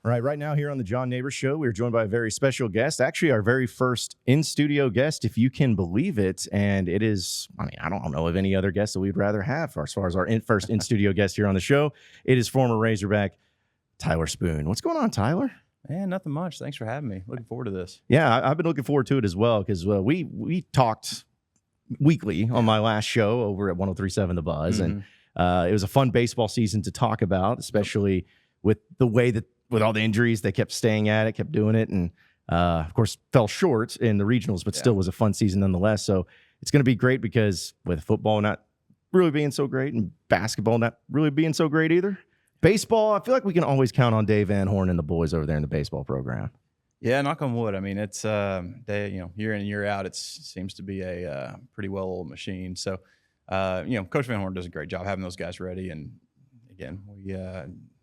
Right now here on the John Nabors Show, we're joined by a very special guest, actually our very first in-studio guest, if you can believe it. And it is, I don't know of any other guest that we'd rather have as far as our first in-studio guest here on the show. It is former Razorback Tyler Spoon. What's going on, Tyler? Man, nothing much. Thanks for having me. Looking forward to this. Yeah, I've been looking forward to it as well because we talked weekly on my last show over at 103.7 The Buzz. And it was a fun baseball season to talk about, especially with the way that with all the injuries, they kept staying at it, kept doing it, and of course fell short in the regionals, but still was a fun season nonetheless. So it's going to be great because with football not really being so great and basketball not really being so great either, baseball, I feel like we can always count on Dave Van Horn and the boys over there in the baseball program. Yeah, knock on wood. I mean, it's year in year out, it seems to be a pretty well-oiled machine. So, Coach Van Horn does a great job having those guys ready. And again, we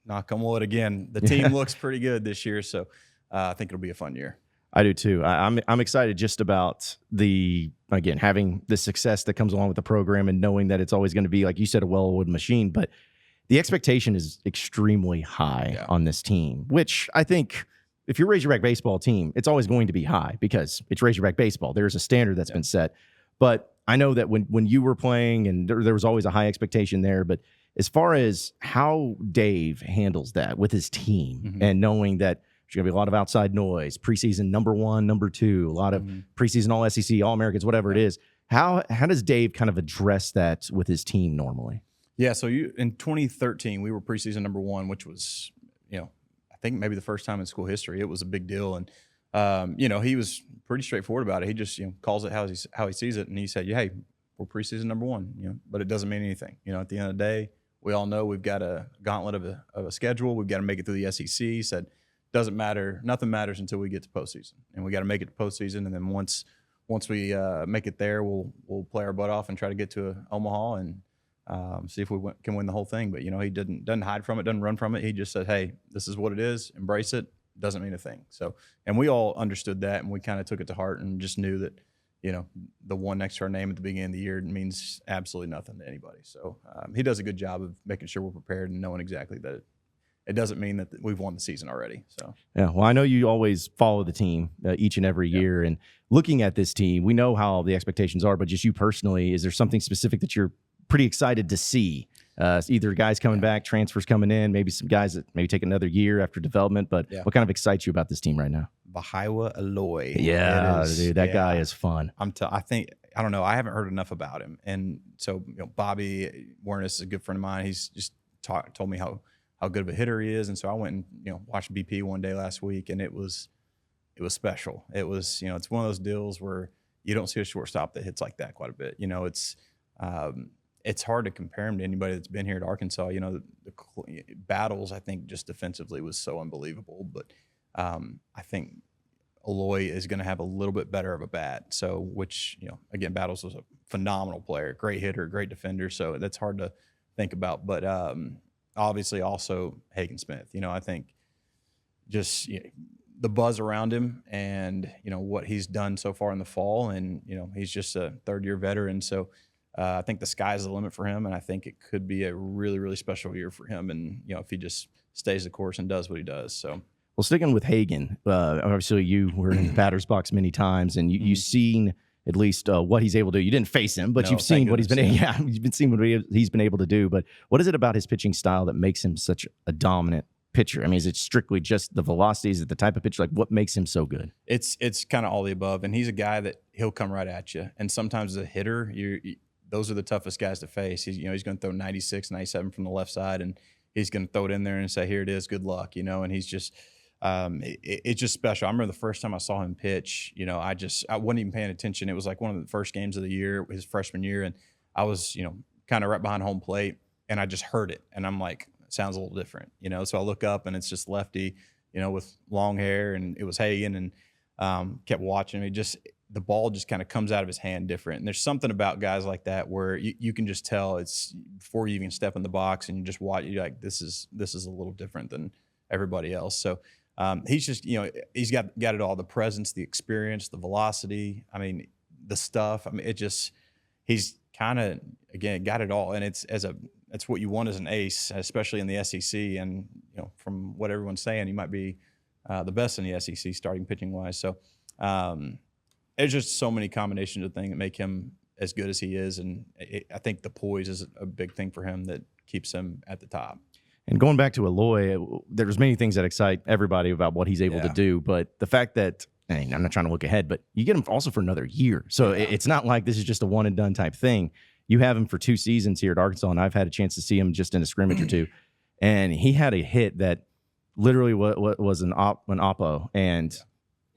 knock on wood again. The team looks pretty good this year, so I think it'll be a fun year. I do too. I'm excited just about having the success that comes along with the program and knowing that it's always going to be, like you said, a well-oiled machine. But the expectation is extremely high on this team, which I think if you're a Razorback baseball team, it's always going to be high because it's Razorback baseball. There's a standard that's been set. But I know that when you were playing, and there was always a high expectation there, but as far as how Dave handles that with his team and knowing that there's going to be a lot of outside noise, preseason number 1, number 2, a lot of preseason all SEC, all Americans, whatever it is, how does Dave kind of address that with his team normally? Yeah, so in 2013, we were preseason number 1, which was, I think maybe the first time in school history. It was a big deal. And, he was pretty straightforward about it. He just, calls it how he sees it. And he said, hey, we're preseason number 1, but it doesn't mean anything. At the end of the day, we all know we've got a gauntlet of a schedule. We've got to make it through the SEC. Said, doesn't matter. Nothing matters until we get to postseason. And we got to make it to postseason. And then once we make it there, we'll play our butt off and try to get to Omaha and see if we can win the whole thing. But, he doesn't hide from it, doesn't run from it. He just said, hey, this is what it is. Embrace it. Doesn't mean a thing. So, and we all understood that, and we kind of took it to heart and just knew that, the one next to our name at the beginning of the year means absolutely nothing to anybody. So he does a good job of making sure we're prepared and knowing exactly that it doesn't mean that we've won the season already. So yeah, well, I know you always follow the team each and every year, and looking at this team, we know how the expectations are, but just you personally, is there something specific that you're pretty excited to see? Either guys coming back, transfers coming in, maybe some guys that maybe take another year after development, but what kind of excites you about this team right now? Bahama Aloy. Yeah, dude, that guy is fun. I don't know. I haven't heard enough about him. And so, Bobby Warnes is a good friend of mine. He's just told me how good of a hitter he is. And so I went and, watched BP one day last week, and it was special. It was, it's one of those deals where you don't see a shortstop that hits like that quite a bit. It's hard to compare him to anybody that's been here at Arkansas. The battles, I think, just defensively was so unbelievable. But I think Aloy is going to have a little bit better of a bat. So, which, again, Battles was a phenomenal player, great hitter, great defender. So that's hard to think about. But obviously also Hagen Smith. I think just the buzz around him and, what he's done so far in the fall. And, he's just a third-year veteran. So I think the sky's the limit for him, and I think it could be a really, really special year for him. And, if he just stays the course and does what he does. So. Well, sticking with Hagen, obviously you were in the batter's box many times, and you've seen at least what he's able to do. You didn't face him, but you've seen what he's been. You've been seeing what he's been able to do. But what is it about his pitching style that makes him such a dominant pitcher? I mean, is it strictly just the velocity? Is it the type of pitcher? Like, what makes him so good? It's kind of all the above, and he's a guy that he'll come right at you. And sometimes as a hitter, those are the toughest guys to face. He's going to throw 96, 97 from the left side, and he's going to throw it in there and say, "Here it is, good luck," And he's just. It's just special. I remember the first time I saw him pitch, I wasn't even paying attention. It was like one of the first games of the year, his freshman year. And I was, kind of right behind home plate, and I just heard it. And I'm like, it sounds a little different, So I look up and it's just lefty, with long hair, and it was Hagen, and kept watching him. The ball just kind of comes out of his hand different. And there's something about guys like that where you can just tell it's before you even step in the box and you just watch, you're like, this is a little different than everybody else. So, he's just, he's got it all, the presence, the experience, the velocity. I mean, the stuff. I mean, he's kind of, again, got it all. And it's as a that's what you want as an ace, especially in the SEC. And from what everyone's saying, he might be the best in the SEC starting pitching wise. So there's just so many combinations of things that make him as good as he is, and I think the poise is a big thing for him that keeps him at the top. And going back to Eloy, there's many things that excite everybody about what he's able to do, but the fact that, and I'm not trying to look ahead, but you get him also for another year. So it's not like this is just a one and done type thing. You have him for 2 seasons here at Arkansas, and I've had a chance to see him just in a scrimmage or two. And he had a hit that literally was an oppo. And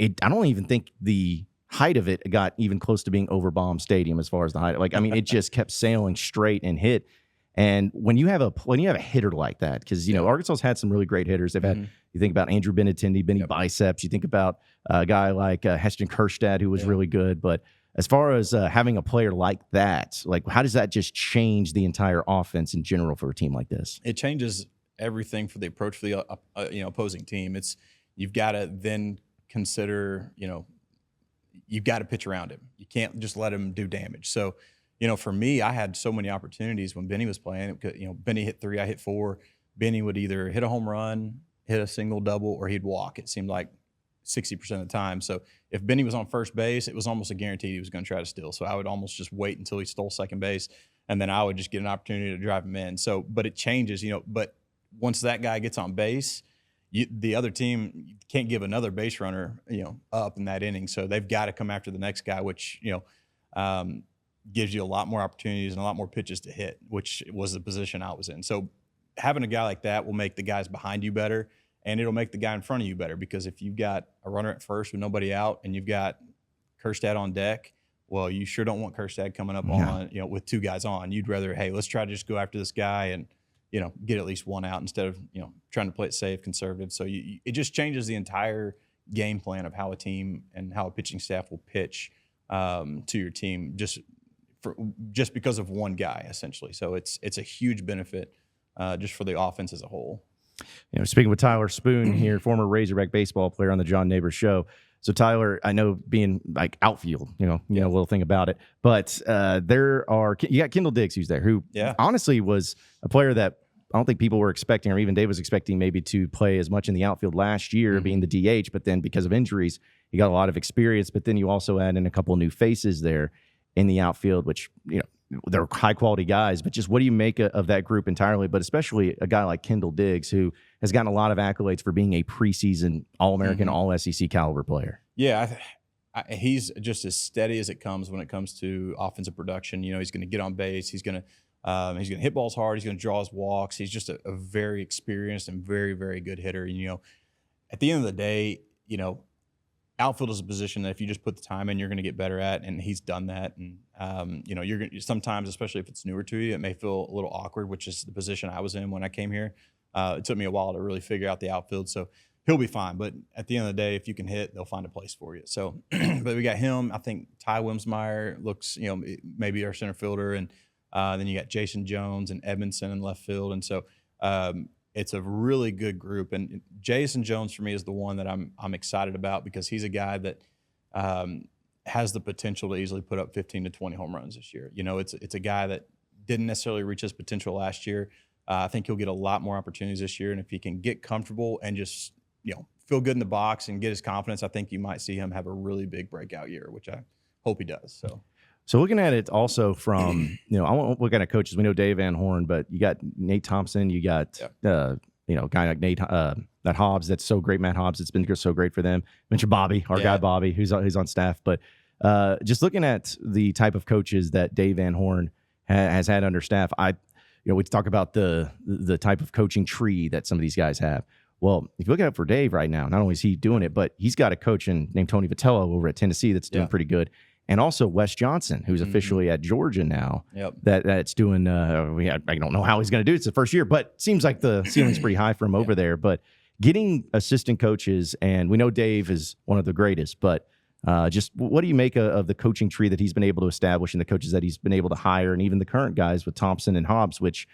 I don't even think the height of it got even close to being over Baum Stadium as far as the height. Like, I mean, it just kept sailing straight and hit. And when you have a hitter like that, because Arkansas's had some really great hitters. They've had, you think about Andrew Benintendi, Benny Biceps. You think about a guy like Heston Kjerstad, who was really good. But as far as having a player like that, like, how does that just change the entire offense in general for a team like this? It changes everything for the approach for the opposing team. You've got to then consider, you've got to pitch around him. You can't just let him do damage. So, for me, I had so many opportunities when Benny was playing. Benny hit 3, I hit 4. Benny would either hit a home run, hit a single, double, or he'd walk. It seemed like 60% of the time. So if Benny was on first base, it was almost a guarantee he was going to try to steal. So I would almost just wait until he stole second base, and then I would just get an opportunity to drive him in. So, but it changes, but once that guy gets on base, the other team can't give another base runner, up in that inning. So they've got to come after the next guy, which, gives you a lot more opportunities and a lot more pitches to hit, which was the position I was in. So having a guy like that will make the guys behind you better, and it'll make the guy in front of you better, because if you've got a runner at first with nobody out and you've got Kjerstad on deck, well, you sure don't want Kjerstad coming up on, with 2 guys on. You'd rather, hey, let's try to just go after this guy and, get at least 1 out instead of, trying to play it safe, conservative. So it just changes the entire game plan of how a team and how a pitching staff will pitch to your team just because of one guy, essentially. So it's a huge benefit just for the offense as a whole. Speaking with Tyler Spoon here, former Razorback baseball player on the John Nabors show. So Tyler, I know being like outfield, a little thing about it, but you got Kendall Diggs who's there, who honestly was a player that I don't think people were expecting, or even Dave was expecting maybe to play as much in the outfield last year, being the DH, but then because of injuries, he got a lot of experience. But then you also add in a couple of new faces there in the outfield, which, they're high quality guys, but just what do you make of that group entirely? But especially a guy like Kendall Diggs, who has gotten a lot of accolades for being a preseason All-American, All-SEC caliber player. Yeah, he's just as steady as it comes when it comes to offensive production. He's going to get on base. He's going to hit balls hard. He's going to draw his walks. He's just a very experienced and very, very good hitter. And, at the end of the day, outfield is a position that if you just put the time in, you're going to get better at, and he's done that. And you're going to sometimes, especially if it's newer to you, it may feel a little awkward, which is the position I was in when I came here. It took me a while to really figure out the outfield, so he'll be fine. But at the end of the day, if you can hit, they'll find a place for you. So, but we got him. I think Ty Wimsmeyer looks, maybe our center fielder, and then you got Jason Jones and Edmondson in left field, and so. It's a really good group, and Jason Jones for me is the one that I'm excited about, because he's a guy that has the potential to easily put up 15 to 20 home runs this year. It's a guy that didn't necessarily reach his potential last year. I think he'll get a lot more opportunities this year, and if he can get comfortable and just feel good in the box and get his confidence, I think you might see him have a really big breakout year, which I hope he does. So looking at it also from, I won't look at coaches. We know Dave Van Horn, but you got Nate Thompson, you got, a guy like Nate, that Hobbs, that's so great, Matt Hobbs, it's been so great for them. Mentioned Bobby, our guy Bobby, who's on staff. But just looking at the type of coaches that Dave Van Horn has had under staff, we talk about the type of coaching tree that some of these guys have. Well, if you look at it for Dave right now, not only is he doing it, but he's got a coach named Tony Vitello over at Tennessee that's doing pretty good. And also Wes Johnson, who's officially at Georgia now, that's doing, I don't know how he's going to do it. It's the first year, but seems like the ceiling's pretty high for him over there. But getting assistant coaches, and we know Dave is one of the greatest, but just what do you make of the coaching tree that he's been able to establish and the coaches that he's been able to hire, and even the current guys with Thompson and Hobbs, which,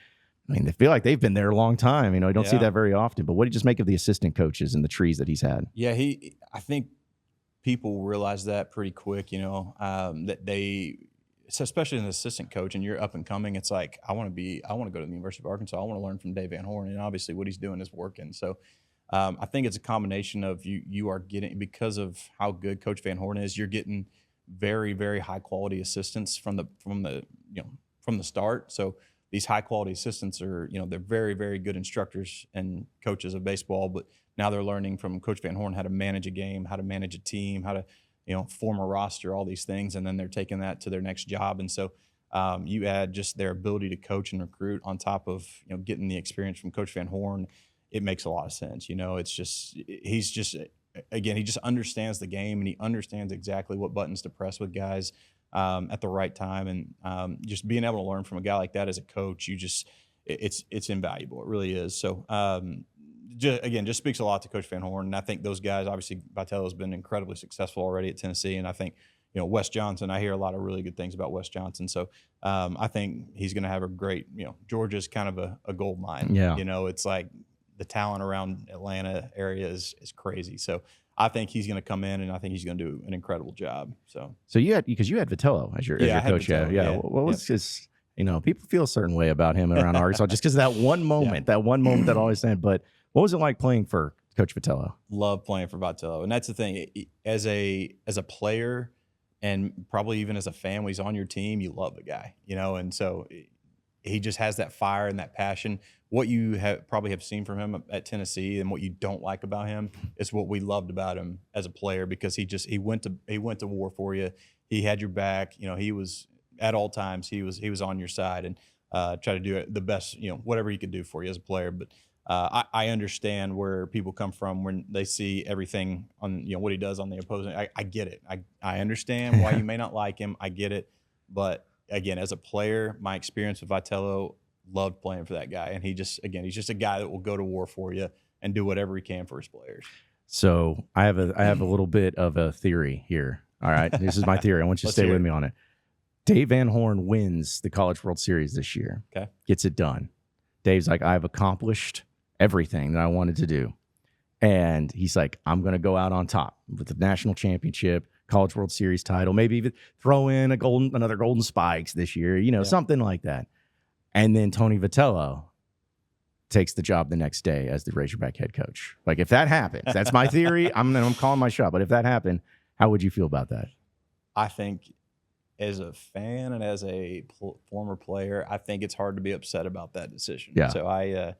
they feel like they've been there a long time. You don't see that very often. But what do you just make of the assistant coaches and the trees that he's had? Yeah, I think people realize that pretty quick, that they so especially as an assistant coach and you're up and coming, it's like I want to go to the University of Arkansas. I want to learn from Dave Van Horn, and obviously what he's doing is working. So I think it's a combination of you are getting, because of how good Coach Van Horn is, you're getting very, very high quality assistants from the start. So these high quality assistants are, they're very, very good instructors and coaches of baseball, but now they're learning from Coach Van Horn how to manage a game, how to manage a team, how to form a roster, all these things, and then they're taking that to their next job. And so you add just their ability to coach and recruit on top of getting the experience from Coach Van Horn. It makes a lot of sense. It's just he just understands the game, and he understands exactly what buttons to press with guys at the right time. And just being able to learn from a guy like that as a coach, it's invaluable. It really is. So just speaks a lot to Coach Van Horn. And I think those guys, obviously Vitello has been incredibly successful already at Tennessee. And I think, Wes Johnson, I hear a lot of really good things about Wes Johnson. So I think he's going to have a great, Georgia's kind of a gold mine. Yeah. It's like the talent around Atlanta area is crazy. So I think he's going to come in, and I think he's going to do an incredible job. So you had Vitello as your coach. Vitello, yeah. What was his, people feel a certain way about him around Arkansas just because that one moment, that always said. But what was it like playing for Coach Vitello? Love playing for Vitello. And that's the thing. As a player and probably even as a fan, when he's on your team, you love the guy, and so he just has that fire and that passion. What you probably have seen from him at Tennessee and what you don't like about him is what we loved about him as a player, because he went to war for you. He had your back. He was at all times, he was on your side and try to do it the best, whatever he could do for you as a player. But I understand where people come from when they see everything on, what he does on the opposing. I get it. I understand why you may not like him. I get it. But again, as a player, my experience with Vitello, loved playing for that guy. And he's just a guy that will go to war for you and do whatever he can for his players. So I have a little bit of a theory here. All right. This is my theory. I want you to stay with me on it. Dave Van Horn wins the College World Series this year. Okay. Gets it done. Dave's like, I've accomplished everything that I wanted to do. And he's like, I'm going to go out on top with the national championship, College World Series title, maybe even throw in another Golden Spikes this year, something like that. And then Tony Vitello takes the job the next day as the Razorback head coach. Like, if that happens, that's my theory. I'm calling my shot. But if that happened, how would you feel about that? I think as a fan and as a former player, I think it's hard to be upset about that decision. Yeah. So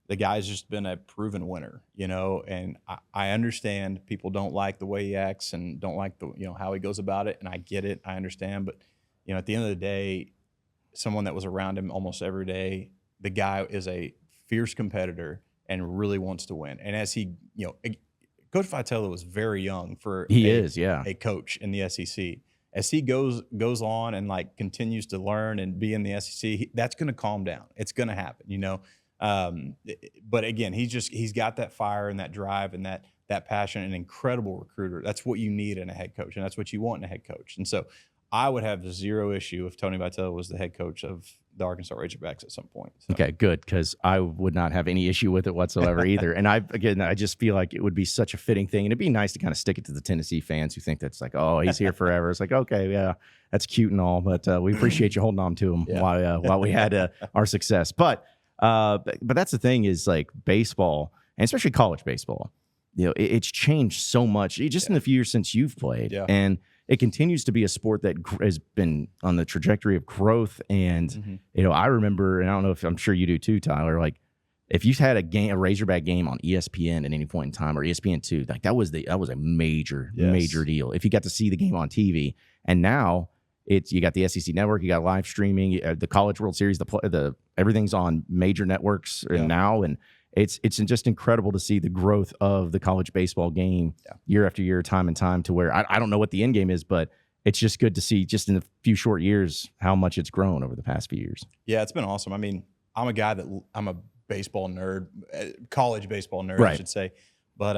the guy's just been a proven winner, and I understand people don't like the way he acts and don't like how he goes about it. And I get it. I understand. But, at the end of the day, someone that was around him almost every day, the guy is a fierce competitor and really wants to win. And as he, Coach Vitello was very young for a coach in the SEC. As he goes on and continues to learn and be in the SEC, that's going to calm down. It's going to happen, But again, he's got that fire and that drive and that passion, an incredible recruiter. That's what you need in a head coach, and that's what you want in a head coach. And so I would have zero issue if Tony Vitello was the head coach of the Arkansas Razorbacks at some point. So. Okay, good, because I would not have any issue with it whatsoever either. And I just feel like it would be such a fitting thing. And it'd be nice to kind of stick it to the Tennessee fans who think that's like, oh, he's here forever. It's like, okay, yeah, that's cute and all, but we appreciate you holding on to him while we had our success. But that's the thing is, like, baseball, and especially college baseball, it's changed so much just in the few years since you've played. Yeah. And it continues to be a sport that has been on the trajectory of growth. And, I remember, and I don't know if I'm sure you do too, Tyler, like, if you had a Razorback game on ESPN at any point in time, or ESPN2, like that was a major deal. If you got to see the game on TV, and now you got the SEC network, you got live streaming, the College World Series, the everything's on major networks now, and it's just incredible to see the growth of the college baseball game year after year, time and time, to where I don't know what the end game is, but it's just good to see just in a few short years how much it's grown over the past few years. Yeah, it's been awesome. I mean, I'm a baseball nerd, college baseball nerd, right. I should say. But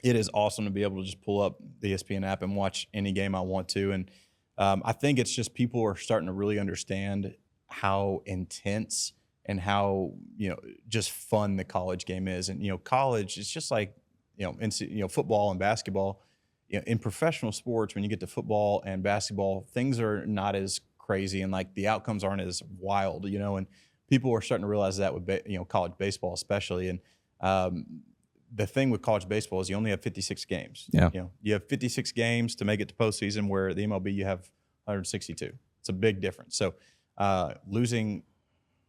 it is awesome to be able to just pull up the ESPN app and watch any game I want to. And I think it's just people are starting to really understand how intense and how, just fun the college game is. And, college is just like, football and basketball. in professional sports, when you get to football and basketball, things are not as crazy and like the outcomes aren't as wild, and people are starting to realize that with, college baseball especially. And the thing with college baseball is you only have 56 games. Yeah. You have 56 games to make it to postseason, where the MLB you have 162. It's a big difference. So losing,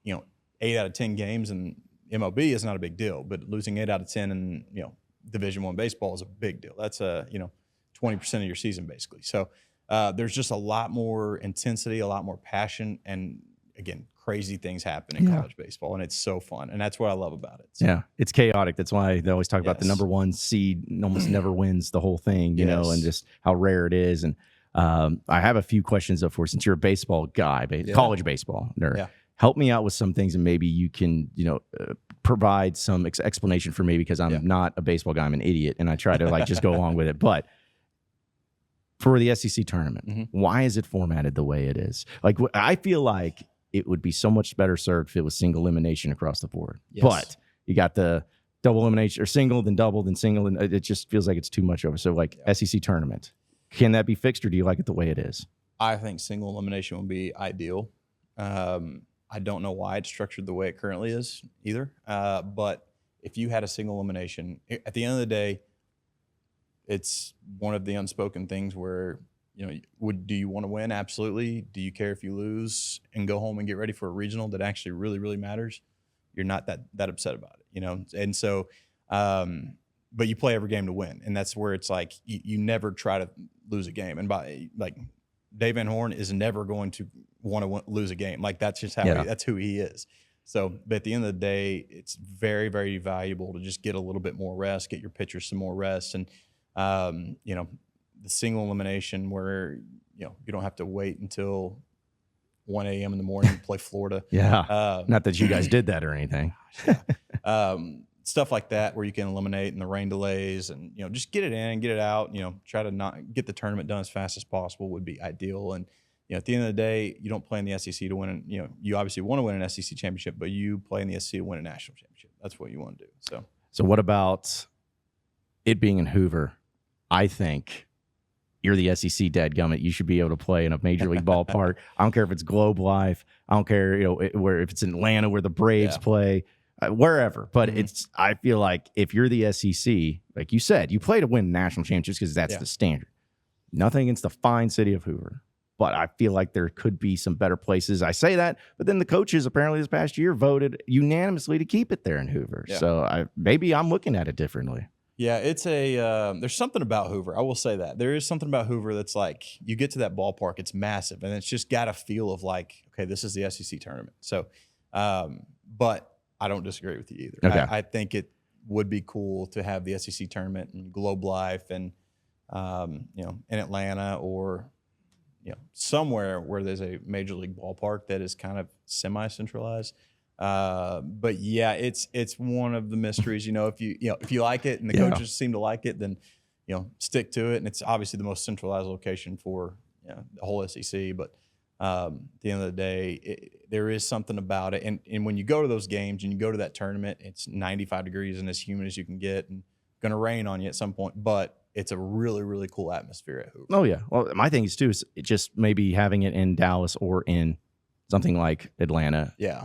8 out of 10 games in MLB is not a big deal, but losing 8 out of 10 in Division I baseball is a big deal. That's 20% of your season basically. So there's just a lot more intensity, a lot more passion, and again, crazy things happen in college baseball, and it's so fun, and that's what I love about it. So. Yeah, it's chaotic. That's why they always talk about the number one seed almost never wins the whole thing, you know, and just how rare it is. And I have a few questions though for, since you're a baseball guy, college baseball nerd. Yeah. Help me out with some things, and maybe you can, provide some explanation for me, because I'm not a baseball guy. I'm an idiot, and I try to just go along with it. But for the SEC tournament, why is it formatted the way it is? I feel like it would be so much better served if it was single elimination across the board. Yes. But you got the double elimination, or single, then double, then single, and it just feels like it's too much over. So SEC tournament, can that be fixed, or do you like it the way it is? I think single elimination would be ideal. I don't know why it's structured the way it currently is either. But if you had a single elimination, at the end of the day, it's one of the unspoken things where, do you want to win? Absolutely. Do you care if you lose and go home and get ready for a regional that actually really, really matters? You're not that upset about it, And so, but you play every game to win. And that's where it's like, you never try to lose a game. And Dave Van Horn is never going to want to lose a game. That's just how that's who he is. So, but at the end of the day, it's very, very valuable to just get a little bit more rest, get your pitchers some more rest. And, the single elimination where, you don't have to wait until 1 a.m. in the morning to play Florida. Not that you guys did that or anything. Stuff like that where you can eliminate, and the rain delays, and, just get it in, get it out, try to not get the tournament done as fast as possible would be ideal. And, at the end of the day, you don't play in the SEC to win, you obviously want to win an SEC championship, but you play in the SEC to win a national championship. That's what you want to do. So what about it being in Hoover? I think you're the SEC dadgummit. You should be able to play in a major league ballpark. I don't care if it's Globe Life. I don't care, if it's in Atlanta where the Braves play, wherever. But I feel like if you're the SEC, like you said, you play to win national championships because that's the standard. Nothing against the fine city of Hoover, but I feel like there could be some better places. I say that, but then the coaches apparently this past year voted unanimously to keep it there in Hoover. Yeah. So maybe I'm looking at it differently. Yeah, it's there's something about Hoover. I will say that. There is something about Hoover that's like, you get to that ballpark, it's massive, and it's just got a feel of like, okay, this is the SEC tournament. So, but I don't disagree with you either. Okay. I think it would be cool to have the SEC tournament and Globe Life and, in Atlanta, or, somewhere where there's a major league ballpark that is kind of semi-centralized. But yeah, it's one of the mysteries, if you like it and the coaches seem to like it, then, stick to it. And it's obviously the most centralized location for the whole SEC. But at the end of the day, there is something about it. And when you go to those games and you go to that tournament, it's 95 degrees and as humid as you can get, and going to rain on you at some point. But it's a really, really cool atmosphere at Hoover. Oh, yeah. Well, my thing is, too, is just maybe having it in Dallas or in something like Atlanta. Yeah.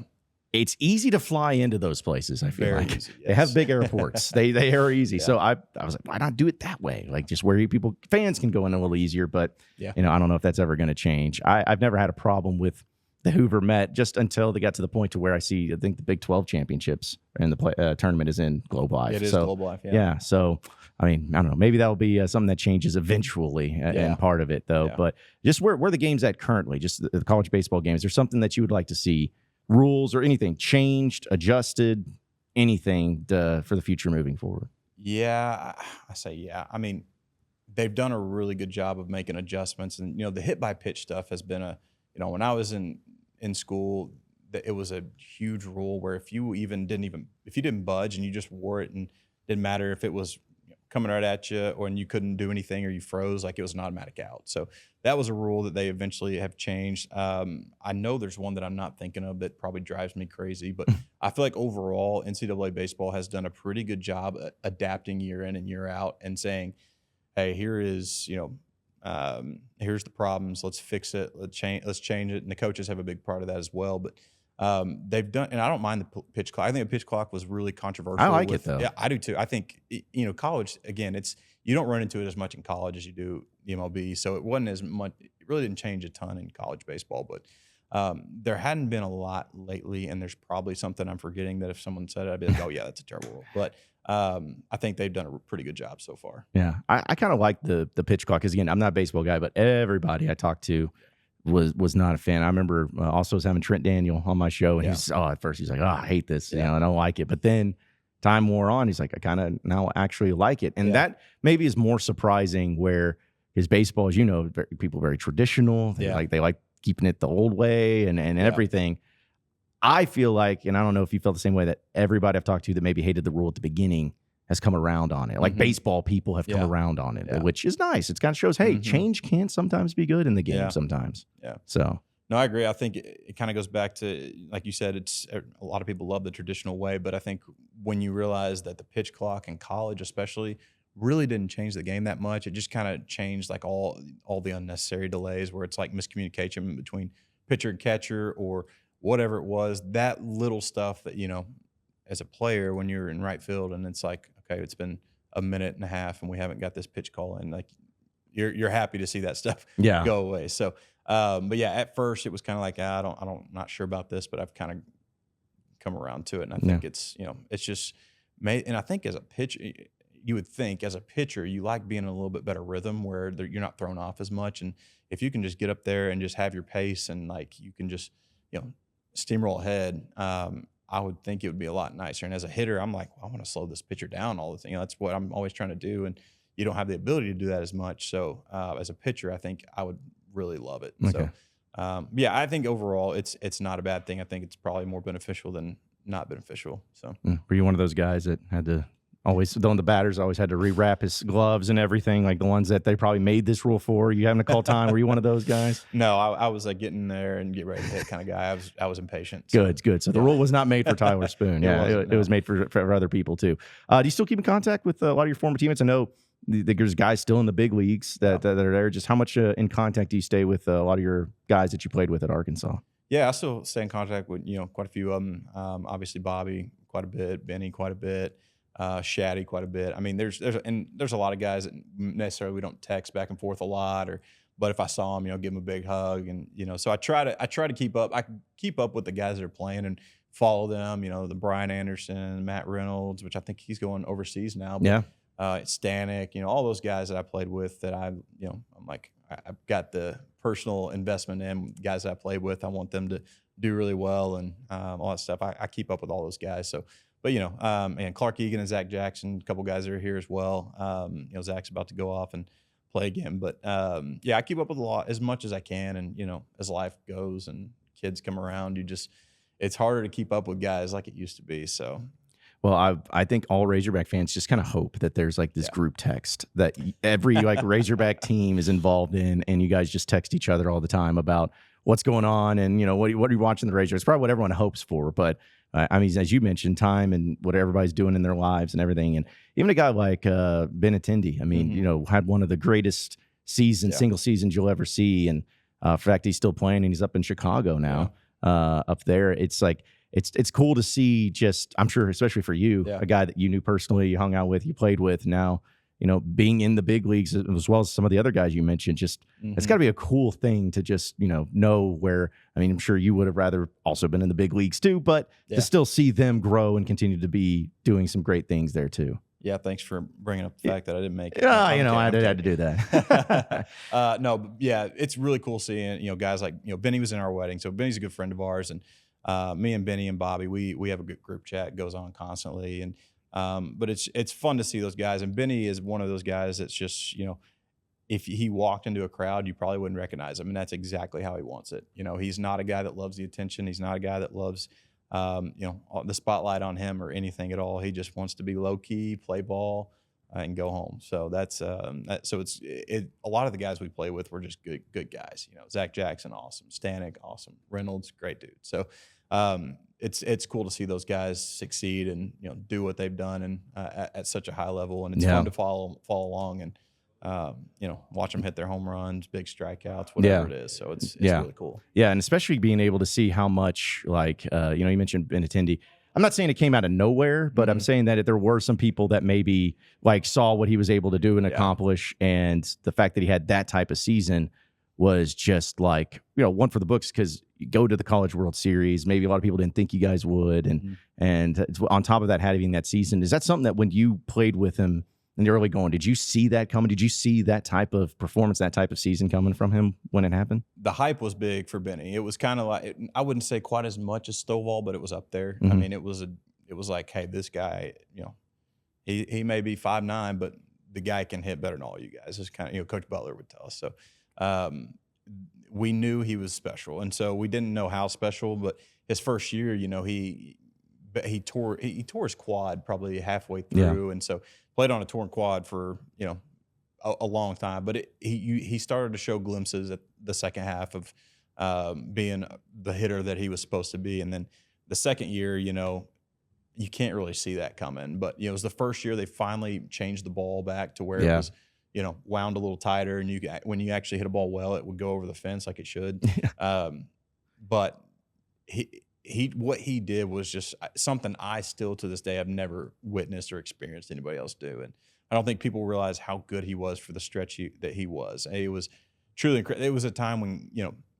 It's easy to fly into those places, I feel like. Easy, yes. They have big airports. they are easy. Yeah. So I was like, why not do it that way? Like, just where fans can go in a little easier. But, I don't know if that's ever going to change. I've never had a problem with the Hoover Met, just until they got to the point to where I think the Big 12 championships and the tournament is in Globe Life. It is Globe Life, yeah. So, I don't know. Maybe that'll be something that changes eventually in part of it, though. Yeah. But just where the game's at currently, just the college baseball games, is there something that you would like to see, rules or anything, changed, adjusted, anything for the future moving forward? Yeah, I say yeah. They've done a really good job of making adjustments. And, the hit-by-pitch stuff has been when I was in school, it was a huge rule where if you didn't budge and you just wore it, and didn't matter if it was coming right at you and you couldn't do anything or you froze, like it was an automatic out. So that was a rule that they eventually have changed. I know there's one that I'm not thinking of that probably drives me crazy, but I feel like overall NCAA baseball has done a pretty good job at adapting year in and year out and saying, hey, here is, here's the problems. Let's fix it. Let's change it. And the coaches have a big part of that as well. But they've done, and I don't mind the pitch clock. I think the pitch clock was really controversial. I like it though. Yeah, I do too. I think, college, again, you don't run into it as much in college as you do the MLB. So it wasn't as much, it really didn't change a ton in college baseball, but there hadn't been a lot lately, and there's probably something I'm forgetting that if someone said it, I'd be like, oh yeah, that's a terrible rule. But I think they've done a pretty good job so far. Yeah, I kind of like the pitch clock because, again, I'm not a baseball guy, but everybody I talked to was not a fan. I remember also was having Trent Daniel on my show, and at first he's like, I hate this, I don't like it. But then time wore on, he's like, I kind of now actually like it. And that maybe is more surprising where his baseball, as you know, people very traditional. They like keeping it the old way and everything. I feel like, and I don't know if you felt the same way, that everybody I've talked to that maybe hated the rule at the beginning has come around on it. Like baseball people have come around on it, which is nice. It kind of shows, hey, change can sometimes be good in the game sometimes. Yeah. So. No, I agree. I think it kind of goes back to, like you said, it's a lot of people love the traditional way, but I think when you realize that the pitch clock in college especially really didn't change the game that much, it just kind of changed like all the unnecessary delays where it's like miscommunication between pitcher and catcher or whatever it was, that little stuff that, as a player when you're in right field and it's like, okay, it's been a minute and a half and we haven't got this pitch call in, like you're happy to see that stuff go away. So, but yeah, at first it was kind of like, not sure about this, but I've kind of come around to it. And I think it's just made, and I think as a pitcher, you would think as a pitcher, you like being in a little bit better rhythm where you're not thrown off as much. And if you can just get up there and just have your pace and like you can just, steamroll ahead, I would think it would be a lot nicer. And as a hitter, I'm like, well, I want to slow this pitcher down all the time. That's what I'm always trying to do. And you don't have the ability to do that as much. So as a pitcher, I think I would really love it. Okay. So I think overall it's not a bad thing. I think it's probably more beneficial than not beneficial. So were you one of those guys that had to the batters always had to rewrap his gloves and everything, like the ones that they probably made this rule for? You having to call time? Were you one of those guys? No, I was like getting there and get ready to hit kind of guy. I was impatient. So. Good. So the rule was not made for Tyler Spoon. It was made for other people too. Do you still keep in contact with a lot of your former teammates? I know there's guys still in the big leagues that are there. Just how much in contact do you stay with a lot of your guys that you played with at Arkansas? Yeah, I still stay in contact with quite a few of them. Obviously Bobby quite a bit, Benny quite a bit. Shaddy quite a bit. I mean, there's a lot of guys that necessarily we don't text back and forth a lot, but if I saw them, give them a big hug, and so I try to keep up. I keep up with the guys that are playing and follow them. The Brian Anderson, Matt Reynolds, which I think he's going overseas now. But, Stanek, all those guys that I played with that I'm like I've got the personal investment in guys that I played with. I want them to do really well and all that stuff. I keep up with all those guys. So. But, and Clark Egan and Zach Jackson, a couple guys that are here as well. Zach's about to go off and play again. But, I keep up with a lot as much as I can. And, as life goes and kids come around, it's harder to keep up with guys like it used to be. So, well, I think all Razorback fans just kind of hope that there's like this group text that every like Razorback team is involved in, and you guys just text each other all the time about what's going on and, what are you watching the Razorback? It's probably what everyone hopes for, but I mean, as you mentioned, time and what everybody's doing in their lives and everything. And even a guy like Benintendi, I mean, had one of the greatest single seasons you'll ever see. And in fact, he's still playing and he's up in Chicago now up there. It's like, it's cool to see I'm sure, especially for you, a guy that you knew personally, you hung out with, you played with now, being in the big leagues as well as some of the other guys you mentioned, it's got to be a cool thing to just, know where, I mean, I'm sure you would have rather also been in the big leagues too, but to still see them grow and continue to be doing some great things there too. Yeah, thanks for bringing up the fact that I didn't make it. Yeah, I had to do that. No, but yeah, it's really cool seeing, guys like, Benny was in our wedding. So Benny's a good friend of ours. And me and Benny and Bobby, we have a good group chat, goes on constantly. And but it's fun to see those guys. And Benny is one of those guys that's just, if he walked into a crowd, you probably wouldn't recognize him. And that's exactly how he wants it. He's not a guy that loves the attention. He's not a guy that loves, the spotlight on him or anything at all. He just wants to be low key, play ball, and go home. So that's so a lot of the guys we play with were just good guys. Zach Jackson, awesome. Stanek, awesome. Reynolds, great dude. So it's cool to see those guys succeed and do what they've done and at such a high level, and it's fun to follow along. And watch them hit their home runs, big strikeouts, whatever it is. So it's really cool. Yeah, and especially being able to see how much, like, you mentioned Benintendi. I'm not saying it came out of nowhere, but I'm saying that there were some people that maybe like saw what he was able to do and accomplish, and the fact that he had that type of season was just like, one for the books, because you go to the College World Series. Maybe a lot of people didn't think you guys would, and on top of that, having that season, is that something that when you played with him in the early going, did you see that coming? Did you see that type of performance, that type of season coming from him when it happened? The hype was big for Benny. It was kind of like, I wouldn't say quite as much as Stovall, but it was up there. I mean, it was like, hey, this guy, he may be 5'9", but the guy can hit better than all you guys. It's kind of, Coach Butler would tell us. So we knew he was special, and so we didn't know how special. But his first year, he tore his quad probably halfway through, and so played on a torn quad for a long time. But he started to show glimpses at the second half of being the hitter that he was supposed to be, and then the second year, you can't really see that coming. But it was the first year they finally changed the ball back to where it was wound a little tighter, and when you actually hit a ball well, it would go over the fence like it should. But what he did was just something I still to this day have never witnessed or experienced anybody else do, and I don't think people realize how good he was for the stretch that he was. It was truly incredible. It was a time when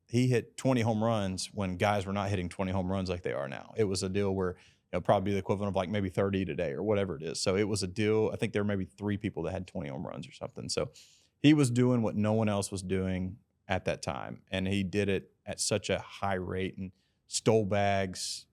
he hit 20 home runs when guys were not hitting 20 home runs like they are now. It was a deal where probably the equivalent of like maybe 30 today or whatever it is. So it was a deal. I think there were maybe 3 people that had 20 home runs or something. So he was doing what no one else was doing at that time, and he did it at such a high rate and stole bags,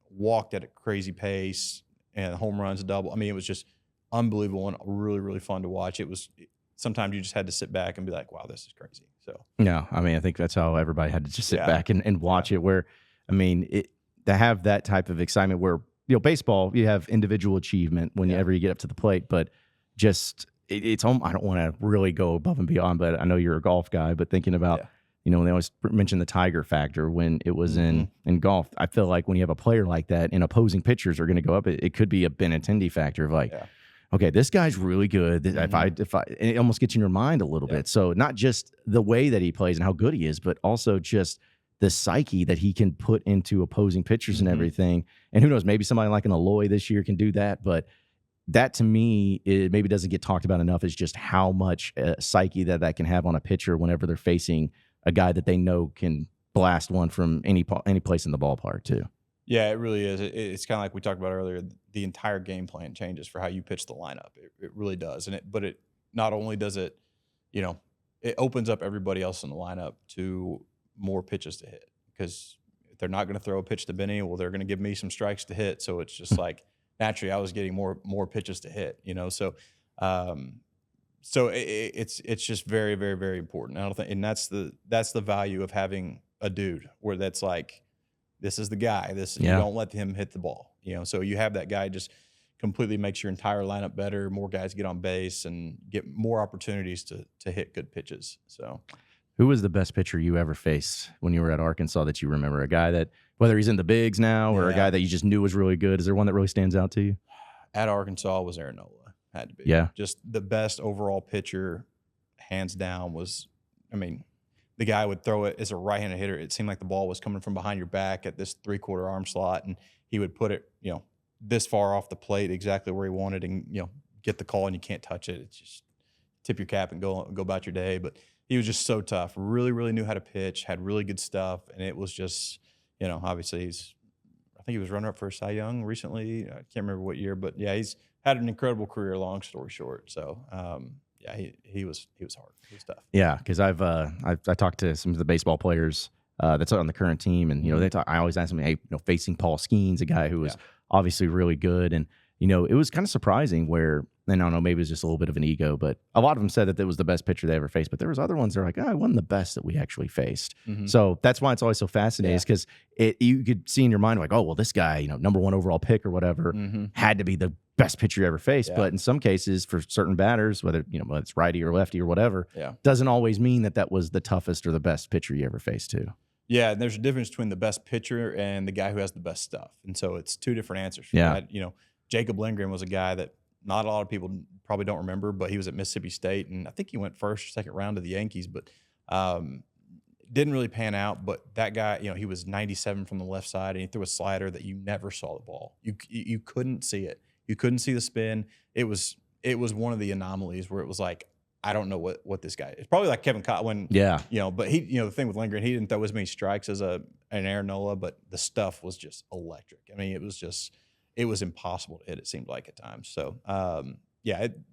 walked at a crazy pace, and home runs, double. I mean, it was just unbelievable and really, really fun to watch. It was sometimes you just had to sit back and be like, wow, this is crazy. So yeah, I mean, I think that's how everybody had to just sit back and watch it. Where, I mean, to have that type of excitement where, baseball, you have individual achievement whenever you get up to the plate, but just it's I don't want to really go above and beyond, but I know you're a golf guy, but thinking about, they always mention the Tiger factor when it was in golf. I feel like when you have a player like that and opposing pitchers are going to go up, it could be a Benintendi factor of like, okay, this guy's really good. If I, it almost gets in your mind a little bit. So not just the way that he plays and how good he is, but also just the psyche that he can put into opposing pitchers and everything. And who knows, maybe somebody like an Aloy this year can do that. But that to me, it maybe doesn't get talked about enough, is just how much psyche that can have on a pitcher whenever they're facing a guy that they know can blast one from any place in the ballpark too. Yeah, it really is. It's kind of like we talked about earlier. The entire game plan changes for how you pitch the lineup. It really does. But it not only does it, it opens up everybody else in the lineup to more pitches to hit, because if they're not going to throw a pitch to Benny, well, they're going to give me some strikes to hit. So it's just like naturally I was getting more pitches to hit, So, it's just very, very, very important. I don't think, and that's the value of having a dude where that's like, this is the guy. You don't let him hit the ball. So you have that guy just completely makes your entire lineup better. More guys get on base and get more opportunities to hit good pitches. So, who was the best pitcher you ever faced when you were at Arkansas that you remember? A guy that, whether he's in the bigs now or a guy that you just knew was really good, is there one that really stands out to you? At Arkansas was Aaron Nola. Had to be. Yeah. Just the best overall pitcher, hands down, was, the guy would throw it as a right-handed hitter. It seemed like the ball was coming from behind your back at this 3/4 arm slot, and he would put it, this far off the plate, exactly where he wanted, and get the call, and you can't touch it. It's just tip your cap and go about your day. But he was just so tough. Really, really knew how to pitch. Had really good stuff, and it was just, obviously I think he was runner-up for a Cy Young recently. I can't remember what year, but yeah, he's had an incredible career. Long story short, so. He was hard. He was tough. Yeah, because I talked to some of the baseball players that's on the current team, and I always ask them, hey, facing Paul Skeens, a guy who was obviously really good, and it was kind of surprising where, and I don't know, maybe it was just a little bit of an ego, but a lot of them said that it was the best pitcher they ever faced, but there was other ones that were like, I wasn't the best that we actually faced. So that's why it's always so fascinating, because you could see in your mind like, oh well, this guy, number 1 overall pick or whatever, had to be the best pitcher you ever faced. But in some cases, for certain batters, whether it's righty or lefty or whatever, doesn't always mean that was the toughest or the best pitcher you ever faced too. Yeah, and there's a difference between the best pitcher and the guy who has the best stuff, and so it's 2 different answers for that. Jacob Lindgren was a guy that not a lot of people probably don't remember, but he was at Mississippi State, and I think he went first or second round to the Yankees, but didn't really pan out. But that guy, he was 97 from the left side, and he threw a slider that you never saw the ball. You couldn't see it. You couldn't see the spin. It was one of the anomalies where it was like, I don't know what this guy is. It's probably like Kevin Cott when, but he, the thing with Lindgren, he didn't throw as many strikes as an Aaron Nola, but the stuff was just electric. I mean, it was impossible to hit, it seemed like at times. So,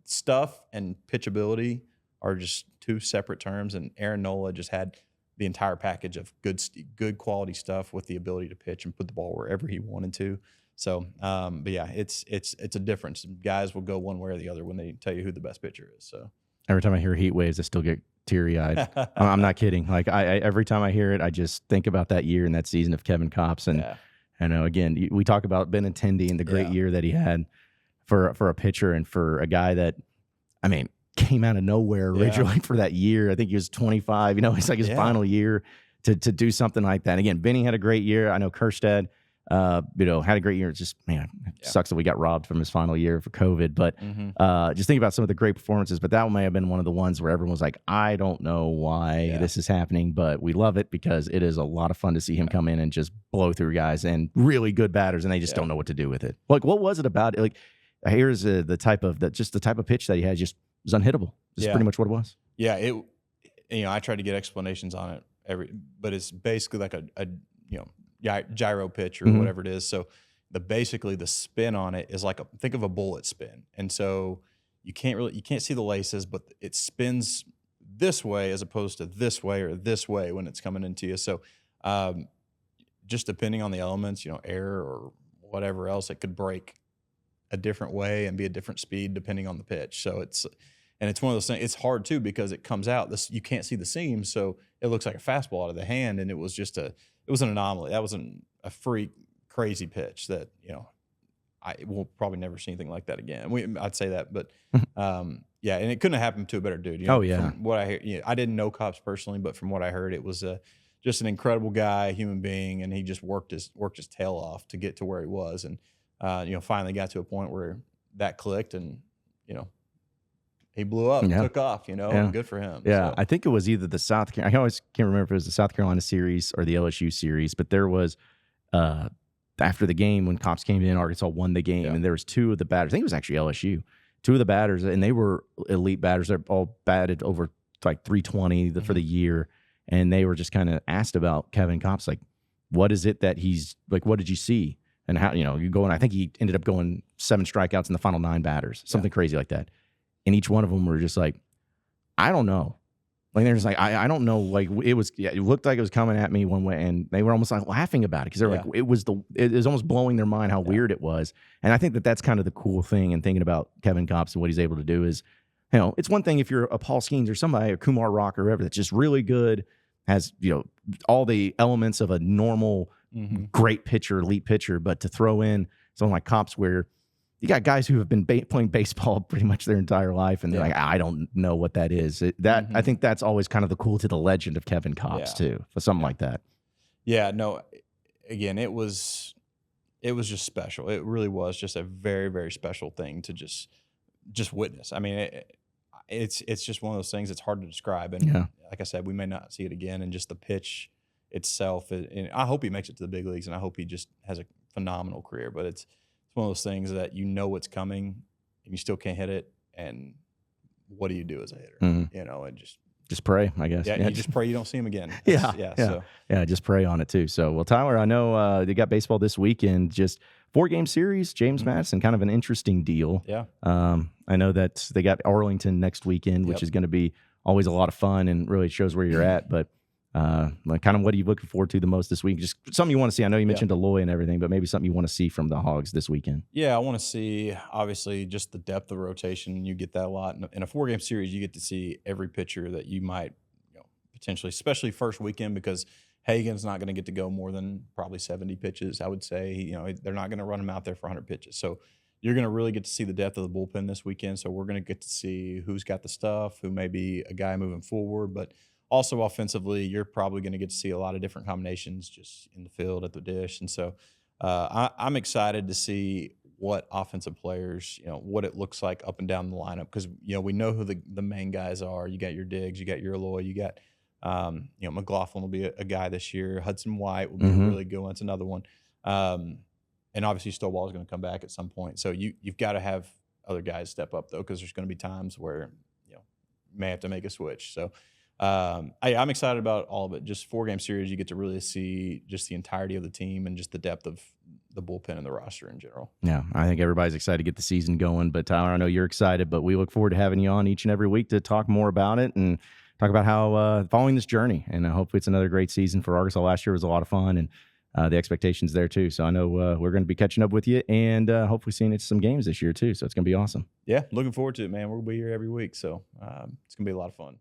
stuff and pitchability are just two separate terms, and Aaron Nola just had the entire package of good quality stuff with the ability to pitch and put the ball wherever he wanted to. So, it's a difference. Guys will go one way or the other when they tell you who the best pitcher is. So every time I hear heat waves, I still get teary-eyed. I'm not kidding. Like every time I hear it, I just think about that year and that season of Kevin Kopps. And I know, again, we talk about Benintendi and the great year that he had for a pitcher and for a guy that, I mean, came out of nowhere originally for that year. I think he was 25. It's like his final year to do something like that. And again, Benny had a great year. I know Kerstad, had a great year. It's just, man, it sucks that we got robbed from his final year for COVID. But just think about some of the great performances. But that one may have been one of the ones where everyone was like, I don't know why this is happening, but we love it because it is a lot of fun to see him come in and just blow through guys and really good batters, and they just don't know what to do with it. Like, what was it about it? Like, here's the type of pitch that he had just was unhittable. Just pretty much what it was. Yeah, I tried to get explanations on it but it's basically like a gyro pitch or whatever it is. So basically the spin on it is like think of a bullet spin. And so you can't see the laces, but it spins this way as opposed to this way or this way when it's coming into you. So just depending on the elements, air or whatever else, it could break a different way and be a different speed depending on the pitch. So it's one of those things. It's hard too because it comes out. You can't see the seams, so it looks like a fastball out of the hand, and it was an anomaly. That wasn't a freak, crazy pitch that I will probably never see anything like that again. I'd say that, but and it couldn't have happened to a better dude. From what I hear, I didn't know Kopps personally, but from what I heard, it was just an incredible guy, human being, and he just worked his tail off to get to where he was, and finally got to a point where that clicked, and he blew up, took off, and good for him. Yeah, so. I think it was either I always can't remember if it was the South Carolina series or the LSU series, but there was after the game when Kopps came in, Arkansas won the game, and there was two of the batters. I think it was actually LSU. Two of the batters, and they were elite batters. They're all batted over like 320 for the year, and they were just kind of asked about Kevin Kopps, like, what is it that he's like? What did you see? And how you go? And I think he ended up going 7 strikeouts in the final 9 batters, something crazy like that. And each one of them were just like, I don't know. Like, they're just like, I don't know. Like, it looked like it was coming at me one way, and they were almost like laughing about it because they're like, it was almost blowing their mind how weird it was. And I think that's kind of the cool thing in thinking about Kevin Kopps and what he's able to do is, it's one thing if you're a Paul Skeens or somebody, or Kumar Rock or whatever, that's just really good, has, all the elements of a normal, great pitcher, elite pitcher, but to throw in someone like Kopps where you got guys who have been playing baseball pretty much their entire life, and they're like, I don't know what that is. I think that's always kind of the cool to the legend of Kevin Kopps too, for something like that. Yeah, no, again, it was just special. It really was just a very, very special thing to just witness. I mean, it's just one of those things. It's hard to describe, and like I said, we may not see it again. And just the pitch itself, and I hope he makes it to the big leagues, and I hope he just has a phenomenal career. But it's one of those things that what's coming and you still can't hit it, and what do you do as a hitter? And just pray, I guess. Yeah, you just pray you don't see him again. Just pray on it too. So, well, Tyler, I know they got baseball this weekend, just 4-game series, James Madison, kind of an interesting deal. Yeah. I know that they got Arlington next weekend, which is going to be always a lot of fun and really shows where you're at, but kind of what are you looking forward to the most this week? Just something you want to see. I know you mentioned Aloy and everything, but maybe something you want to see from the Hogs this weekend. Yeah, I want to see, obviously, just the depth of rotation. You get that a lot. In a 4-game series, you get to see every pitcher that you might potentially, especially first weekend, because Hagen's not going to get to go more than probably 70 pitches, I would say. They're not going to run him out there for 100 pitches. So you're going to really get to see the depth of the bullpen this weekend. So we're going to get to see who's got the stuff, who may be a guy moving forward, but also offensively, you're probably going to get to see a lot of different combinations just in the field, at the dish. And so I'm excited to see what offensive players, what it looks like up and down the lineup. Because, we know who the main guys are. You got your Diggs, you got your Aloy, you got, McLaughlin will be a guy this year. Hudson White will be a really good one. It's another one. And obviously Stovall is going to come back at some point. So you've got to have other guys step up, though, because there's going to be times where, you may have to make a switch. So I'm excited about all of it. Just 4-game series, you get to really see just the entirety of the team and just the depth of the bullpen and the roster in general. Yeah, I think everybody's excited to get the season going. But Tyler, I know you're excited, but we look forward to having you on each and every week to talk more about it and talk about how following this journey. And hopefully it's another great season for Arkansas. Last year was a lot of fun, and the expectations there too. So I know we're going to be catching up with you and hopefully seeing some games this year too. So it's going to be awesome. Yeah, looking forward to it, man. We'll be here every week. So it's going to be a lot of fun.